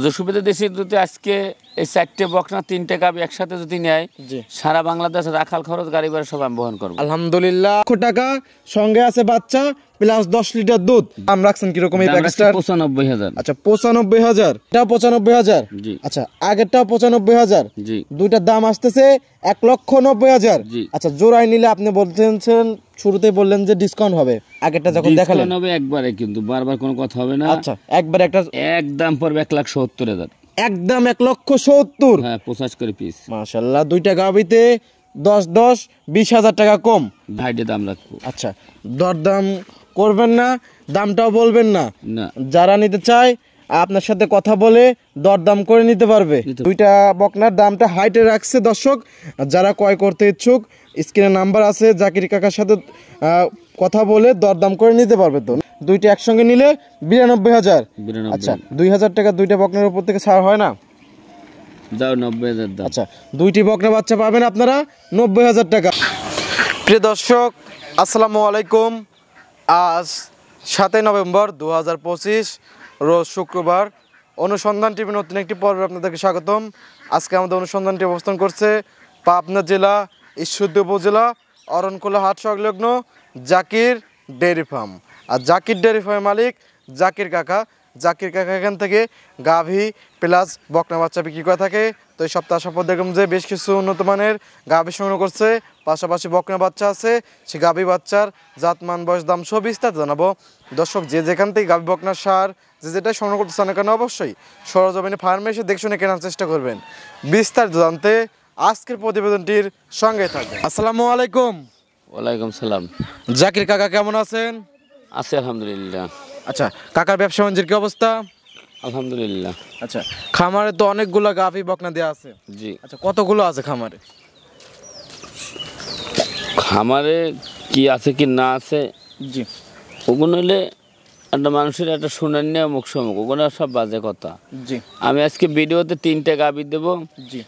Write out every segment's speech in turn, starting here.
সুযোগ সুবিধা দেশে যদি আজকে এই 4টে বকনা 3টে গাভী একসাথে যদি নেয় সারা বাংলাদেশে রাখাল খরচ গাড়ি ভাড়া সব আমি বহন করব আলহামদুলিল্লাহ। 1 টাকা সঙ্গে আছে বাচ্চা প্লাস 10 লিটার দুধ। দাম রাখছেন কি রকম এই প্যাকেজটার? 95000। আচ্ছা 95000, এটা 95000। জি। আচ্ছা আগেরটা 95000। জি। দুইটার দাম আসতেছে 1,90,000। আচ্ছা জোড়ায় নিলে আপনি বলতেছেন শুরুতেই বললেন যে ডিসকাউন্ট হবে, আগেরটা যখন দেখালেন ডিসকাউন্ট হবে একবারে, কিন্তু বারবার কোনো কথা হবে না। আচ্ছা একবার একটা একদম পড়বে 1,70,000, একদম 1,70,000। হ্যাঁ 50 করে পিস। মাশাআল্লাহ, দুইটা গাবিতে 10 20,000 টাকা কম ভাইডে দাম রাখবো। আচ্ছা দরদাম করবেন না, দামটাও বলবেন না, না যারা নিতে চায় আপনার সাথে কথা বলে দরদাম করে নিতে পারবে। দুইটা বকনার দামটা হাইটে রাখছে দর্শক, যারা ক্রয় করতে ইচ্ছুক স্ক্রিনে নাম্বার আছে, জাকির কাকার সাথে কথা বলে দরদাম করে নিতে পারবে। তো দুইটা একসঙ্গে নিলে 92,000। আচ্ছা 2,000 টাকা দুইটা বকনার উপর থেকে ছাড় হয় না? দাও 90,000 দাও। আচ্ছা দুইটি বকনা বাচ্চা পাবেন আপনারা 90,000 টাকা। প্রিয় দর্শক আসসালামু আলাইকুম। আজ 7 নভেম্বর 2025 রোজ শুক্রবার। অনুসন্ধান টিভি নতুন একটি পর্বে আপনাদেরকে স্বাগতম। আজকে আমাদের অনুসন্ধানটি অবস্থান করছে পাবনা জেলা ঈশ্বরদী উপজেলা অরণখোলা হাট সংলগ্ন জাকির ডেয়ারি ফার্ম। আর জাকির ডেয়ারি ফার্মের মালিক জাকির কাকা। জাকির কাকা এখান থেকে গাভী প্লাস বকনা বাচ্চা বিক্রি করে থাকে। তো এই সপ্তাহ সম্পদ দেখলাম যে বেশ কিছু উন্নত মানের গাভী সংগ্রহ করছে, পাশাপাশি বকনা বাচ্চা আছে। সেই গাভী বাচ্চার জাতমান বয়স দাম সব বিস্তারিত জানাবো। দর্শক যে যেখান থেকে গাভী বকনার সার যে যেটাই সংগ্রহ করতে চান না কেন অবশ্যই সরজমিনে ফার্মে এসে দেখে শুনে কেনার চেষ্টা করবেন। বিস্তারিত জানতে আজকের প্রতিবেদনটির সঙ্গে থাকবেন। আসসালামু আলাইকুম। ওয়ালাইকুম সালাম। জাকির কাকা কেমন আছেন? আছি আলহামদুলিল্লাহ। আচ্ছা কাকার ব্যবসা বাণিজ্যের কি অবস্থা? আলহামদুলিল্লাহ। আচ্ছা খামারে তো অনেকগুলো গাভী বকনা দেওয়া আছে। জি। আচ্ছা কতগুলো আছে খামারে? খামারে কি আছে কি না আছে জি ওগুলো হলে একটা মানুষের একটা শুনানি নেওয়া মুখ সমুখ, ওগুলো সব বাজে কথা। জি আমি আজকে ভিডিওতে 3টে গাভী দেবো। জি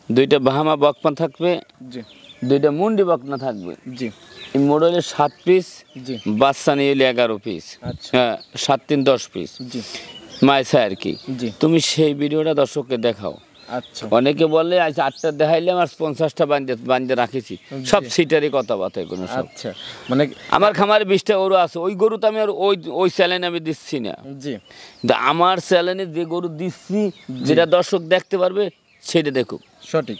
2টা বাহামা বকনা থাকবে, জি 2টা মুন্ডি বকনা থাকবে। জি এই মোট হলে 7 পিস, জি বাচ্চা নিয়ে হলে 11 পিস। আচ্ছা হ্যাঁ 7 3 10 পিস জি মাইসা আর কি। জি তুমি সেই ভিডিওটা দর্শককে দেখাও। আচ্ছা অনেকে বলে আজ 8টা দেখাইলে আমার 50টা বান্ধে রাখেছি, সব সিটারই কথাবার্তা এগুলো সব। আচ্ছা মানে আমার খামারে 20টা গরু আছে, ওই গরু তো আমি আর ওই চ্যালেঞ্জ আমি দিচ্ছি না। জি কিন্তু আমার চ্যালেঞ্জে যে গরু দিচ্ছি যেটা দর্শক দেখতে পারবে সেটা দেখুক। সঠিক।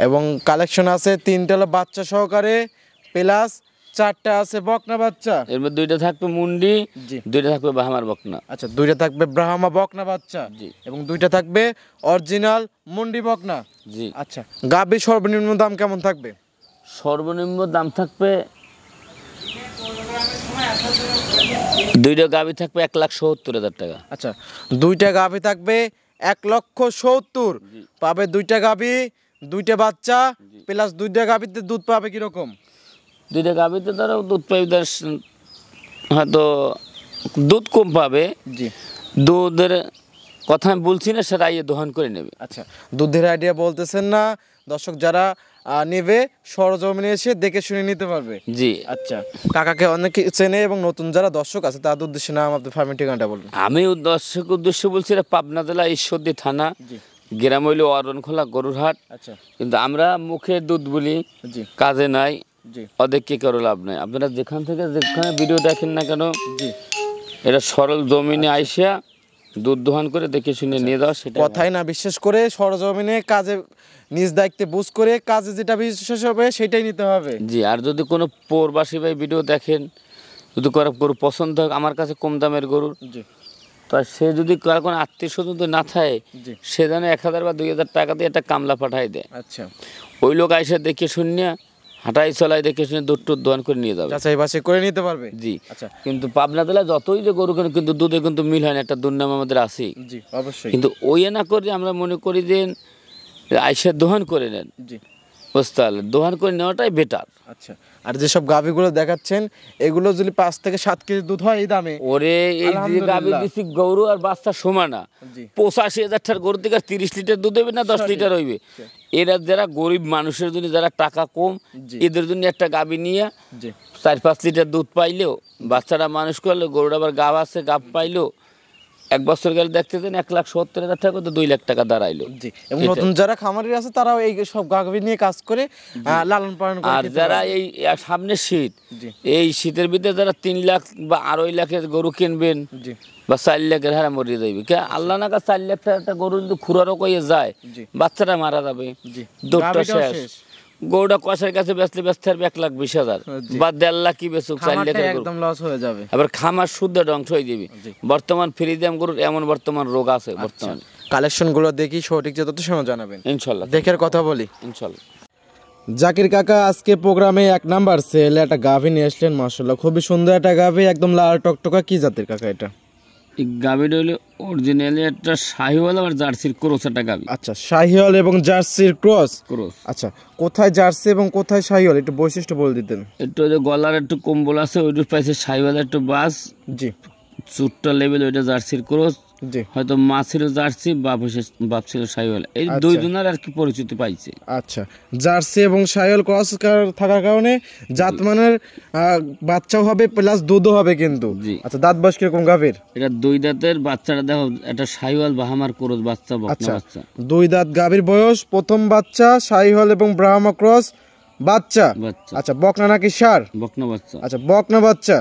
এবং কালেকশন আছে 3টা হলো বাচ্চা সহকারে প্লাস 4টা আছে বকনা বাচ্চা। এর মধ্যে 2টা থাকবে মুন্ডি, জি 2টা থাকবে বাহামার বকনা। আচ্ছা 2টা থাকবে ব্রাহ্মা বকনা বাচ্চা জি এবং 2টা থাকবে অরিজিনাল মুন্ডি বকনা। জি। আচ্ছা গাভী সর্বনিম্ন দাম কেমন থাকবে? সর্বনিম্ন দাম থাকবে 2টা গাভী থাকবে 1,70,000 টাকা। আচ্ছা 2টা গাভী থাকবে 1,70,000। পাবে 2টা গাভী 2টা বাচ্চা প্লাস 2টা গাভীতে দুধ পাবে কিরকম? 2টা গাভীতে ধরো দুধ পাইবে হয়তো দুধ কম পাবে। জি দুধের কথা আমি বলছি না, সেটা ইয়ে দহন করে নেবে। আচ্ছা দুধের আইডিয়া বলতেছেন না, দর্শক যারা নেবে সরজমিনে এসে দেখে শুনে নিতে পারবে। জি। আচ্ছা কাকাকে অনেকে চেনে এবং নতুন যারা দর্শক আছে তাদের উদ্দেশ্যে নাম আপনার ফার্মের ঠিকানাটা বলবেন। আমি দর্শক উদ্দেশ্যে বলছি এটা পাবনা জেলা ঈশ্বরদী থানা, গ্রাম হইল অরণখোলা গরুর হাট। আচ্ছা কিন্তু আমরা মুখে দুধ বলি, জি কাজে নাই, জি ওদের কি করে লাভ নাই। আপনারা যেখান থেকে যেখানে ভিডিও দেখেন না কেন জি এটা সরল জমিনে আইসা দুধ দোহান করে দেখে শুনে নিয়ে যাওয়া, সেটা কথাই না বিশ্বাস করে সরজমিনে কাজে নিজ দায়িত্বে বুঝ করে কাজে যেটা বিশ্বাস হবে সেটাই নিতে হবে। জি। আর যদি কোনো পৌরবাসী ভাই ভিডিও দেখেন, যদি কারো গরু পছন্দ হয় আমার কাছে কম দামের গরুর, জি তো সে যদি কারো কোনো আত্মীয় স্বজন না থাকে জি সে যেন 1,000 বা 2,000 টাকা দিয়ে একটা কামলা পাঠাই দেয়। আচ্ছা ওই লোক আইসা দেখে শুনে হাঁটাই চলাই দেখে শুনে দুধ টুধ দোয়ান করে নিয়ে যাবে। যাচাই বাছাই করে নিতে পারবে। জি। আচ্ছা কিন্তু পাবনা জেলায় যতই যে গরু কেন কিন্তু দুধে কিন্তু মিল হয় না, একটা দুর্নাম আমাদের আছেই। জি অবশ্যই। কিন্তু ওই না করে আমরা মনে করি যে আইসা দোহান করে নেন, জি বুঝতে পারলেন, দোহান করে নেওয়াটাই বেটার। আচ্ছা আর যেসব গাভীগুলো দেখাচ্ছেন এগুলো যদি 5 থেকে 7 কেজি দুধ হয় এই দামে, ওরে এই যে গাভী দিছি গরু আর বাচ্চা সমানা, জি 85,000 টাকার গরু থেকে 30 লিটার দুধ দেবে না 10 লিটার হইবে। এরা যারা গরিব মানুষের জন্য, যারা টাকা কম, এদের জন্য একটা গাভী নিয়ে 4-5 লিটার দুধ পাইলেও, বাচ্চারা মানুষ করলে, গরুর আবার গাভ আছে, গাভ পাইলেও এক বছর গেলে দেখতেছেন 1,70,000 টাকা তো 2 লাখ টাকা দাঁড়াইলো। জি, এবং নতুন যারা খামারি আছে তারাও এই সব গাভী নিয়ে কাজ করে লালন পালন করে। আর যারা এই সামনে শীত, এই শীতের ভিতরে যারা 3 লাখ বা 2.5 লাখের গরু কিনবেন বা 4 লাখের হারা মরিয়ে যাবে, কে আল্লাহ না 4 লাখ টাকা গরু যদি খুরারও কইয়ে যায় বাচ্চাটা মারা যাবে, দুধটা শেষ। গরুটা কষার কাছে বেচলে বেচতে পারবে 1,20,000 বা 1.5 লাখ কি বেচুক 4 লাখের গরু একদম লস হয়ে যাবে। আবার খামার শুদ্ধ ধ্বংস হয়ে যাবে। বর্তমান ফ্রিজিয়াম গরুর এমন বর্তমান রোগ আছে বর্তমানে। কালেকশন গুলো দেখি সঠিক যে তত সময় জানাবেন ইনশাআল্লাহ, দেখের কথা বলি ইনশাআল্লাহ। জাকির কাকা আজকে প্রোগ্রামে 1 নাম্বার সেল একটা গাভী নিয়ে আসলেন, মাশাআল্লাহ খুবই সুন্দর একটা গাভী, একদম লাল টকটকা। কি জাতের কাকা এটা? এই গাভীটা হলো অরিজিনালি একটা শাহিওয়াল আর জার্সির ক্রস একটা গাভী। আচ্ছা, শাহিওয়াল এবং জার্সির ক্রস। আচ্ছা, কোথায় জার্সি এবং কোথায় শাহিওয়াল একটু বৈশিষ্ট্য বলে দিতেন। একটু যে গলার একটু কম্বল আছে ওইটার পাশে শাহিওয়াল একটু বাস, জি চুটটা লেভেল ওইটা জার্সির ক্রস, জি হয়তো মা ছিল জার্সি বাপ ছিল শাহিওয়াল, এই দুই জনের আর কি পরিচিতি পাইছে। আচ্ছা, জার্সি এবং শাহিওয়াল ক্রস থাকার কারণে জাতমানের বাচ্চাও হবে প্লাস দুধও হবে কিন্তু। আচ্ছা, দাঁত বয়স কিরকম গাভীর? এটা 2 দাঁতের বাচ্চাটা দেখো, একটা শাহিওয়াল বাহামার ক্রস বাচ্চা, বকনা বাচ্চা। 2 দাঁত গাভীর বয়স, প্রথম বাচ্চা, শাহিওয়াল এবং ব্রাহ্মা ক্রস বাচ্চা। আচ্ছা, বকনা নাকি ষাঁড়? বকনা বাচ্চা। আচ্ছা, বকনা বাচ্চা।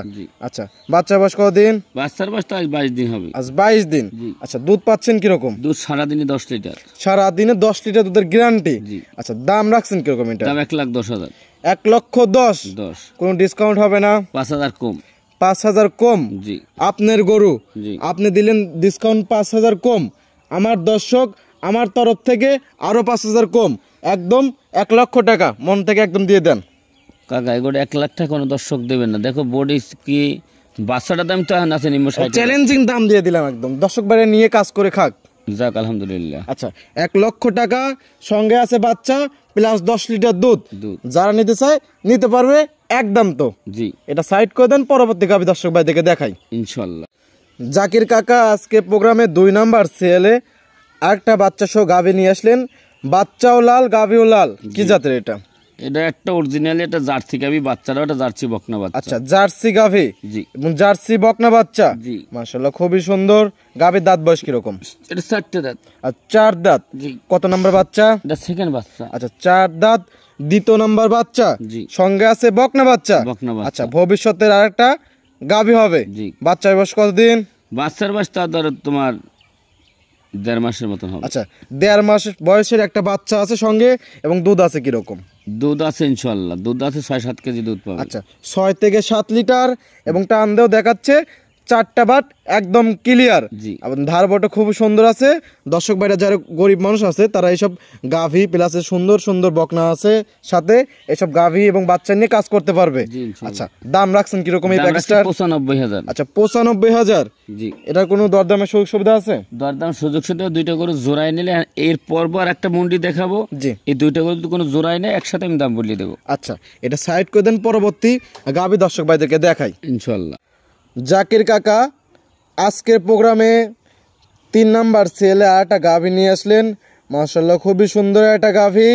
আচ্ছা, বাচ্চা বয়স কতদিন? বাচ্চার বয়স তো আজ 22 দিন হবে। আজ 22 দিন। আচ্ছা, দুধ পাচ্ছেন কিরকম? দুধ সারাদিনে 10 লিটার। সারাদিনে 10 লিটার দুধের গ্যারান্টি। আচ্ছা, দাম রাখছেন কিরকম এটা? দাম 1,10,000। 1,10,000। কোনো ডিসকাউন্ট হবে না? 5,000 কম। 5,000 কম? জি। আপনার গরু, আপনি দিলেন ডিসকাউন্ট 5,000 কম। আমার দর্শক আমার তরফ থেকে আরো 5,000 কম, একদম 1 লক্ষ টাকা মন থেকে একদম দিয়ে দেন। কাকা এগুলো 1 লাখ টাকা কোনো দর্শক দেবেন না। দেখো বডি কি বাচ্চাটার দাম তো এখন আছে নিম্ন সাইড, চ্যালেঞ্জিং দাম দিয়ে দিলাম একদম, দর্শক বাইরে নিয়ে কাজ করে খাক। যাক আলহামদুলিল্লাহ। আচ্ছা, 1 লক্ষ টাকা, সঙ্গে আছে বাচ্চা প্লাস 10 লিটার দুধ। যারা নিতে চায় নিতে পারবে, একদম তো। জি, এটা সাইড করে দেন, পরবর্তী গাভী দর্শক ভাই দেখে দেখাই ইনশাআল্লাহ। জাকির কাকা আজকে প্রোগ্রামে 2 নাম্বার সেলে আরেকটা বাচ্চা সহ গাভী নিয়ে আসলেন, বাচ্চাও লাল গাভীও লাল। কি জাতের এটা? এটা একটা অরিজিনালি একটা জার্সি গাভী, বাচ্চাটাও একটা জার্সি বকনা বাচ্চা। আচ্ছা, জার্সি গাভী এবং জার্সি বকনা বাচ্চা। মাশাআল্লাহ খুবই সুন্দর। গাভীর দাঁত বয়স কিরকম? এটা 4টে দাঁত। আর 4 দাঁত। কত নাম্বার বাচ্চা? এটা সেকেন্ড বাচ্চা। আচ্ছা, 4 দাঁত, 2য় নাম্বার বাচ্চা, সঙ্গে আছে বকনা বাচ্চা। আচ্ছা, ভবিষ্যতের আরেকটা গাভী হবে। বাচ্চার বয়স কতদিন? বাচ্চার বয়স তা ধরো তোমার 1.5 মাসের মতন হবে। আচ্ছা, 1.5 মাস বয়সের একটা বাচ্চা আছে সঙ্গে, এবং দুধ আছে কিরকম? দুধ আছে ইনশাআল্লাহ, দুধ আছে 6-7 কেজি দুধ পাবে। আচ্ছা, 6 থেকে 7 লিটার, এবং টান দেও দেখাচ্ছে 4টা বাট একদম ক্লিয়ার। এবং ধার বটা খুব সুন্দর আছে। দর্শক ভাইরা যারা গরিব মানুষ আছে তারা এইসব গাভী প্লাস সুন্দর সুন্দর বকনা আছে সাথে এইসব গাভী এবং বাচ্চা নিয়ে কাজ করতে পারবে। আচ্ছা, দাম রাখছেন কিরকম এই প্যাকেজটার? 95,000। আচ্ছা, 95,000। জি। এটার কোনো দরদামের সুযোগ সুবিধা আছে? দরদাম সুযোগ সুবিধা 2টা করে জোড়ায় নিলে, এর পরপর একটা মন্ডি দেখাবো। জি। এই 2টা করে কোনো জোড়ায় নেই, একসাথে আমি দাম বলিয়ে দেবো। আচ্ছা, এটা সাইড করে দেন, পরবর্তী গাভী দর্শক ভাইদেরকে দেখাই ইনশাআল্লাহ। জাকির কাকা আজকের প্রোগ্রামে 3 নাম্বার সেলে আরেকটা গাভী নিয়ে আসলেন, মাশাআল্লাহ খুবই সুন্দর একটা গাভী,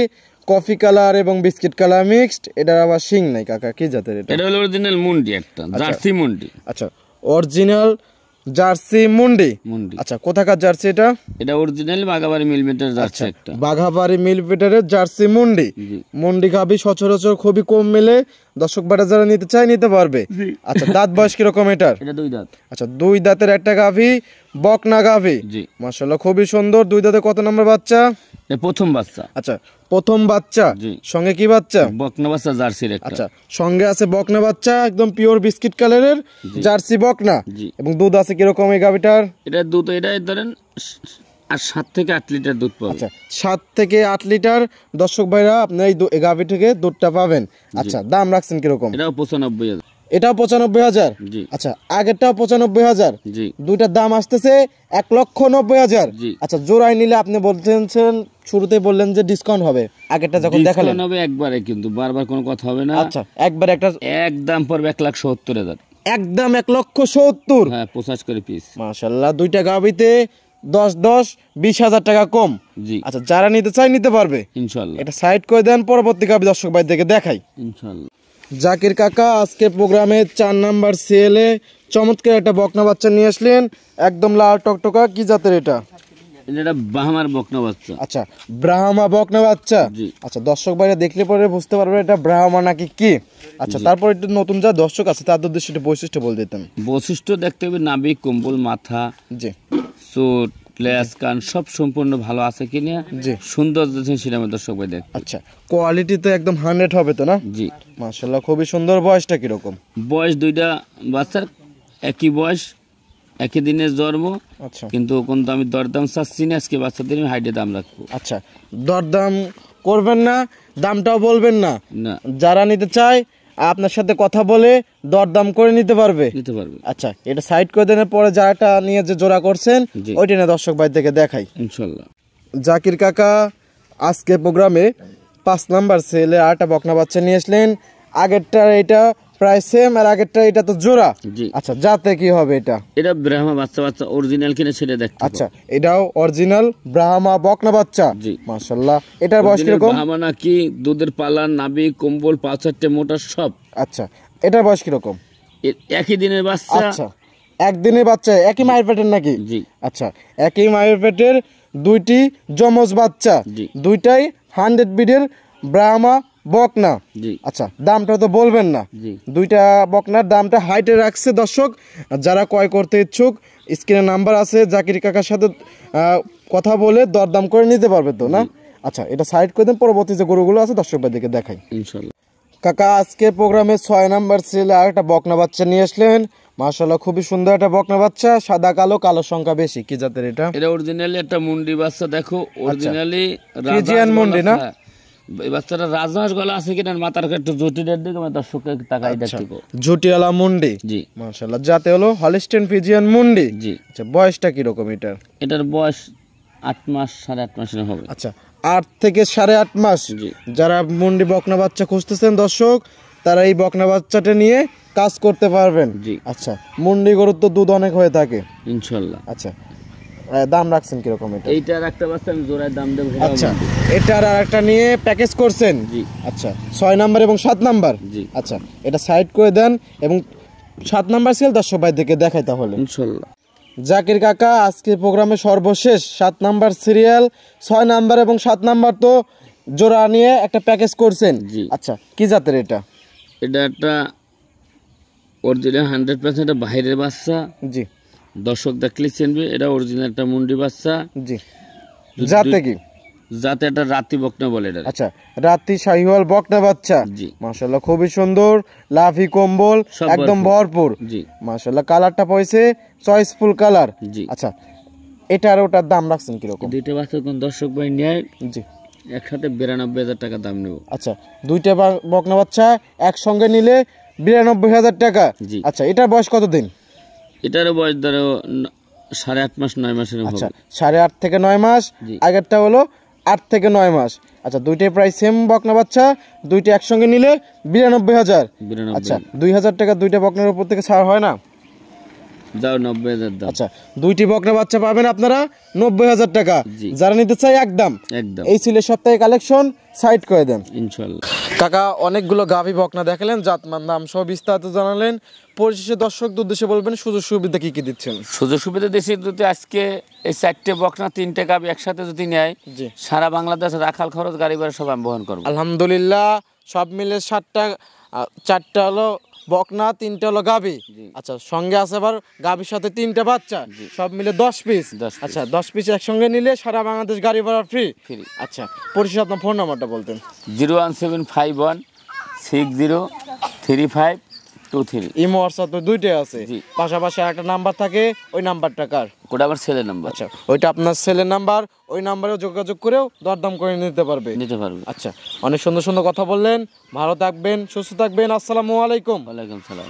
কফি কালার এবং বিস্কিট কালার মিক্সড। এটার আবার শিং নাই কাকা, কি জাতের এটা? এটা হলো অরিজিনাল মুন্ডি, একটা জার্সি মুন্ডি। আচ্ছা, অরিজিনাল জার্সি মুন্ডি। আচ্ছা, কোথাকার জার্সি এটা? এটা অরিজিনাল বাঘাবাড়ি মিলমিটার জার্সি একটা। বাঘাবাড়ি মিলমিটারের জার্সি মুন্ডি। মুন্ডি গাভী সচরাচর খুবই কম মেলে, দর্শক বাড়া যারা নিতে চায় নিতে পারবে। আচ্ছা, দাঁত বয়স কিরকম এটার? এটা 2 দাঁত। আচ্ছা, 2 দাঁতের একটা গাভী, বকনা গাভী। মাশাআল্লাহ খুবই সুন্দর। 2 দাঁতে কত নাম্বার বাচ্চা? এটা প্রথম বাচ্চা। আচ্ছা, প্রথম বাচ্চা, সঙ্গে কি বাচ্চা? বকনা বাচ্চা জার্সির একটা। আচ্ছা, সঙ্গে আছে বকনা বাচ্চা, একদম পিওর বিস্কিট কালারের জার্সি বকনা। এবং দুধ আছে কিরকম এই গাভীটার? এটা দুধ এটাই ধরেন আর 7 থেকে 8 লিটার দুধ পাবে। আচ্ছা, 7 থেকে 8 লিটার দর্শক ভাইরা আপনি এই গাভী থেকে দুধটা পাবেন। আচ্ছা, দাম রাখছেন কিরকম? এটাও 95,000। এটাও 95,000। আচ্ছা, আগেরটাও 95,000। দুইটার দাম আসতেছে 1,90,000। আচ্ছা, জোড়ায় নিলে আপনি বলছেন শুরুতে বললেন যে ডিসকাউন্ট হবে, আগেরটা যখন দেখালেন ডিসকাউন্ট হবে একবারে, কিন্তু বারবার কোনো কথা হবে না। আচ্ছা, একবার একটা একদম পড়বে 1,70,000। একদম 1,70,000। হ্যাঁ, 50 করে পিস। মাশাআল্লাহ, দুইটা গাভীতে 10 20,000 টাকা কম। আচ্ছা, যারা নিতে চায় নিতে পারবে ইনশাআল্লাহ। এটা সাইড করে দেন, পরবর্তী গাভী দর্শক ভাই দেখে দেখাই ইনশাআল্লাহ। জাকির কাকা আজকে প্রোগ্রামে 4 নাম্বার সেলে চমৎকার একটা বকনা বাচ্চা নিয়ে আসলেন, একদম লাল টকটকা, কি জাতের এটা? এটা ব্রাহ্মার বকনা বাচ্চা। আচ্ছা, ব্রাহ্মা বকনা বাচ্চা। জি। আচ্ছা, দর্শক ভাইরা দেখলে পরে বুঝতে পারবে এটা ব্রাহ্মা নাকি কি। আচ্ছা, তারপর একটু নতুন যা দর্শক আছে তাদের উদ্দেশ্যে একটু বৈশিষ্ট্য বলে দিতেন। বৈশিষ্ট্য দেখতে হবে নাভি, কম্বল, মাথা, জি, চোট, লেজ, কান সব সম্পূর্ণ ভালো আছে কিনা, জি, সুন্দর দেখছেন সেটা আমার দর্শক ভাই দেখ। আচ্ছা, কোয়ালিটি তো একদম 100 হবে তো না? জি, মাশাআল্লাহ, খুবই সুন্দর। বয়সটা কিরকম? বয়স দুইটা বাচ্চার একই বয়স, একই দিনের জন্ম, আচ্ছা, কিন্তু আমি দরদাম চাচ্ছি না, আজকে বাচ্চাদের আমি হাইটে দাম রাখবো। আচ্ছা, দরদাম করবেন না, দামটাও বলবেন না, না, যারা নিতে চায় আপনার সাথে কথা বলে দরদাম করে নিতে পারবে। নিতে পারবে। আচ্ছা, এটা সাইড করে দেওয়ার পরে যাটা নিয়ে যে জোড়া করছেন জি। ওইটা নিয়ে দর্শক ভাই থেকে দেখাই। ইনশাল্লাহ। জাকির কাকা আজকে প্রোগ্রামে 5 নাম্বার সেলে 8টা বকনা বাচ্চা নিয়ে আসলেন। আগেরটা এটা প্রায় সেম, আর আগেরটা এটা তো জোড়া। জি। আচ্ছা, যাতে কি হবে এটা? এটা ব্রাহ্মা বাচ্চা অরিজিনাল কিনা সেটা দেখতে হবে। আচ্ছা, এটাও অরিজিনাল ব্রাহ্মা বকনা বাচ্চা। জি। মাশাআল্লাহ, এটার বয়স কিরকম? ব্রাহ্মা নাকি, দুধের পালা, নাভি, কম্বল, 5-4টে মোটা সব। আচ্ছা, এটার বয়স কিরকম? একই দিনের বাচ্চা। আচ্ছা, একদিনের বাচ্চা, একই মায়ের পেটের নাকি? জি। আচ্ছা, একই মায়ের পেটের দুইটি যমজ বাচ্চা, জি। দুইটাই 100 বিডের ব্রাহ্মা বকনা। জি। আচ্ছা, দামটা তো বলবেন না? জি। দুইটা বকনার দামটা হাইটে রাখছে দর্শক, যারা ক্রয় করতে ইচ্ছুক স্ক্রিনে নাম্বার আছে, জাকির কাকার সাথে কথা বলে দরদাম করে নিতে পারবে তো না? আচ্ছা, এটা সাইড করে দেন, পরবর্তী যে গরুগুলো আছে দর্শক ভাইদেরকে দেখাই। ইনশাল্লাহ। কাকা আজকে প্রোগ্রামে 6 নাম্বার ছেলে আর একটা বকনা বাচ্চা নিয়ে আসলেন। মাশাআল্লাহ, খুবই সুন্দর একটা বকনা বাচ্চা, সাদা কালো, কালো সংখ্যা বেশি, কি জাতের এটা? এটা অরিজিনালি একটা মুন্ডি বাচ্চা, দেখো অরিজিনালি ফ্রিজিয়ান মুন্ডি না? এই বাচ্চাটা রাজহাঁস গলা আছে কিনা, মাথার একটু জটিলের দিকে আমার দর্শককে তাকাই দেখতে। ঝুটিয়ালা মুন্ডি। জি। মাশাআল্লাহ, জাতে হলো হলিস্টিয়ান ফ্রিজিয়ান মুন্ডি। জি। আচ্ছা, বয়সটা কি রকম এটার? এটার বয়স 8 মাস, 8.5 মাসের হবে। আচ্ছা, 8 থেকে 8.5 মাস। জি। যারা মুন্ডি বকনা বাচ্চা খুঁজতেছেন দর্শক, তারা এই বকনা বাচ্চাটা নিয়ে কাজ করতে পারবেন। জি। আচ্ছা, মুন্ডি গরুর তো দুধ অনেক হয়ে থাকে। ইনশাল্লাহ। আচ্ছা, দাম রাখছেন কিরকম এটা? এইটার একটা বাচ্চা আমি জোড়ায় দাম দেবো। আচ্ছা, এটার আর একটা নিয়ে প্যাকেজ করছেন। জি। আচ্ছা, 6 নাম্বার এবং 7 নাম্বার। জি। আচ্ছা, এটা সাইড করে দেন এবং 7 নাম্বার সেল দর্শক ভাই দেখে দেখাই তাহলে। ইনশাল্লাহ। জাকির কাকা আজকে প্রোগ্রামে সর্বশেষ 7 নাম্বার সিরিয়াল, 6 নাম্বার এবং 7 নাম্বার তো জোড়া নিয়ে একটা প্যাকেজ করছেন। জি। আচ্ছা, কি জাতের এটা? এটা একটা অরিজিনাল 100% বাইরের বাচ্চা, জি। দর্শক দেখলে চিনবে এটা অরিজিনাল একটা মুন্ডি বাচ্চা। জি। জাতে কি? যাতে একটা রাতি বকনা বলে এটা। আচ্ছা, রাতি শাহিওয়াল বকনা বাচ্চা। জি। মাশাআল্লাহ, খুবই সুন্দর, লাভি কম্বল সব একদম ভরপুর। জি। মাশাআল্লাহ, কালারটা পাইছে চয়েসফুল কালার। জি। আচ্ছা, এটার ওটার দাম রাখছেন কিরকম? দুইটা বাচ্চা কোন দর্শক ভাই নেয় জি। একসাথে 92,000 টাকা দাম নেব। আচ্ছা, দুইটা বকনা বাচ্চা একসঙ্গে নিলে 92,000 টাকা। জি। আচ্ছা, এটার বয়স কতদিন? এটারও বয়স ধরো 8.5 মাস, 9 মাসের আচ্ছা, হবে। 8.5 থেকে 9 মাস। জি। আগেরটা হলো 8 থেকে 9 মাস। আচ্ছা, দুইটাই প্রায় সেম বকনা বাচ্চা, দুইটা একসঙ্গে নিলে 92,000। 92,000। আচ্ছা, 2,000 টাকা দুইটা বকনার উপর থেকে ছাড় হয় না? যাও 90,000 দাম। আচ্ছা, দুইটি বকনা বাচ্চা পাবেন আপনারা 90,000 টাকা। জি। যারা নিতে চাই একদম। একদম। এই ছিল সপ্তাহে কালেকশন, সাইড করে দেন। ইনশাল্লাহ। কাকা অনেকগুলো গাভী বকনা দেখালেন, জাতমান দাম সব বিস্তারিত জানালেন। পরিশেষে দর্শকদের উদ্দেশ্যে বলবেন সুযোগ সুবিধা কি কি দিচ্ছেন? সুযোগ সুবিধা দেশে যদি আজকে এই 4টে বকনা 3টে গাভী একসাথে যদি নেয়, জি। সারা বাংলাদেশ রাখাল খরচ, গাড়ি ভাড়া সব আমি বহন করবো। আলহামদুলিল্লাহ, সব মিলে 4টা হলো বকনা, 3টা হলো গাভী। আচ্ছা, সঙ্গে আছে আবার গাভীর সাথে 3টা বাচ্চা, সব মিলে 10 পিস। 10 piece। আচ্ছা, 10 পিস একসঙ্গে নিলে সারা বাংলাদেশ গাড়ি ভাড়া ফ্রি। ফ্রি। আচ্ছা, পরিশেষে আপনার ফোন নাম্বারটা বলতেন। 01751603523। ইমো হোয়াটসঅ্যাপ তো দুইটাই আছে। জি। পাশাপাশি একটা নাম্বার থাকে, ওই নাম্বারটা কার? ওটা আমার ছেলের নাম্বার। আচ্ছা, ওইটা আপনার ছেলের নাম্বার, ওই নাম্বারেও যোগাযোগ করেও দরদাম করে নিতে পারবে। নিতে পারবে। আচ্ছা, অনেক সুন্দর সুন্দর কথা বললেন, ভালো থাকবেন, সুস্থ থাকবেন, আসসালামু আলাইকুম। ওয়ালাইকুম সালাম।